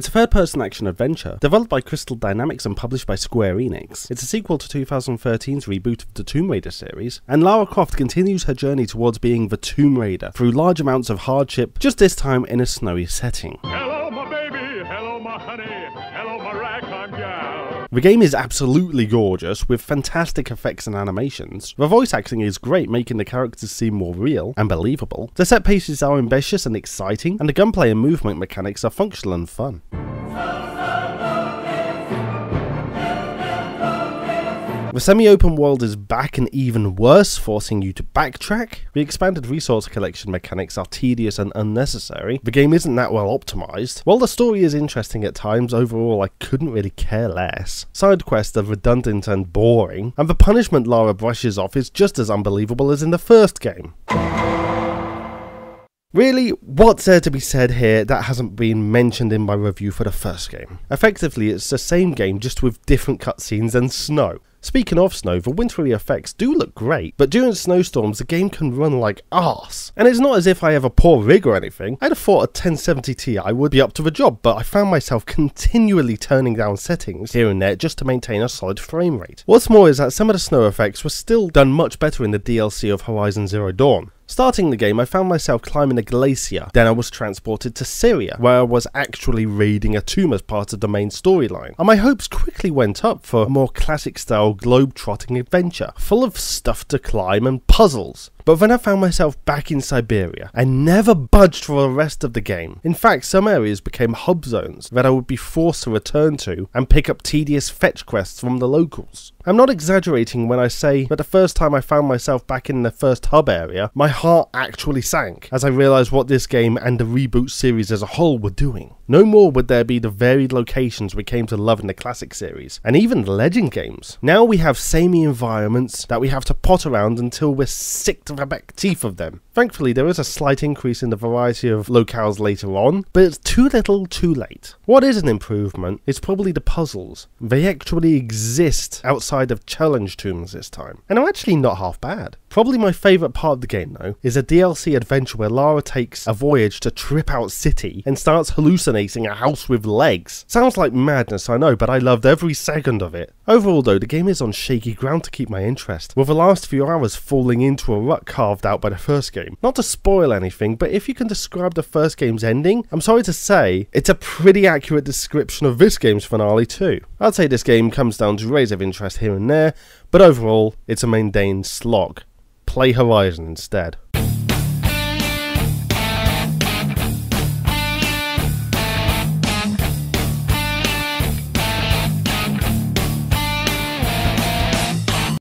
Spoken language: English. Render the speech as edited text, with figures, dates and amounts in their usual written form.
It's a third-person action adventure, developed by Crystal Dynamics and published by Square Enix. It's a sequel to 2013's reboot of the Tomb Raider series, and Lara Croft continues her journey towards being the Tomb Raider through large amounts of hardship, just this time in a snowy setting. Hello, my baby. Hello, my honey. Hello, my ragtime gal. The game is absolutely gorgeous, with fantastic effects and animations. The voice acting is great, making the characters seem more real and believable. The set pieces are ambitious and exciting, and the gunplay and movement mechanics are functional and fun. The semi-open world is back and even worse, forcing you to backtrack. The expanded resource collection mechanics are tedious and unnecessary. The game isn't that well optimized. While the story is interesting at times, overall I couldn't really care less. Side quests are redundant and boring, and the punishment Lara brushes off is just as unbelievable as in the first game. Really, what's there to be said here that hasn't been mentioned in my review for the first game? Effectively, it's the same game just with different cutscenes and snow. Speaking of snow, the wintry effects do look great, but during snowstorms the game can run like arse. And it's not as if I have a poor rig or anything. I'd have thought a 1070 Ti would be up to the job, but I found myself continually turning down settings here and there just to maintain a solid frame rate. What's more is that some of the snow effects were still done much better in the DLC of Horizon Zero Dawn. Starting the game, I found myself climbing a glacier, then I was transported to Syria, where I was actually raiding a tomb as part of the main storyline, and my hopes quickly went up for a more classic-style globe-trotting adventure, full of stuff to climb and puzzles. But then I found myself back in Siberia, and never budged for the rest of the game. In fact, some areas became hub zones that I would be forced to return to and pick up tedious fetch quests from the locals. I'm not exaggerating when I say that the first time I found myself back in the first hub area, my heart actually sank as I realised what this game and the reboot series as a whole were doing. No more would there be the varied locations we came to love in the classic series, and even the Legend games. Now we have samey environments that we have to pot around until we're sick to the back teeth of them. Thankfully, there is a slight increase in the variety of locales later on, but it's too little too late. What is an improvement is probably the puzzles. They actually exist outside of challenge tombs this time, and are actually not half bad. Probably my favourite part of the game though is a DLC adventure where Lara takes a voyage to Trip Out City and starts hallucinating a house with legs. Sounds like madness, I know, but I loved every second of it. Overall though, the game is on shaky ground to keep my interest, with the last few hours falling into a rut carved out by the first game. Not to spoil anything, but if you can describe the first game's ending, I'm sorry to say, it's a pretty accurate description of this game's finale too. I'd say this game comes down to rays of interest here and there, but overall, it's a mundane slog. Play Horizon instead.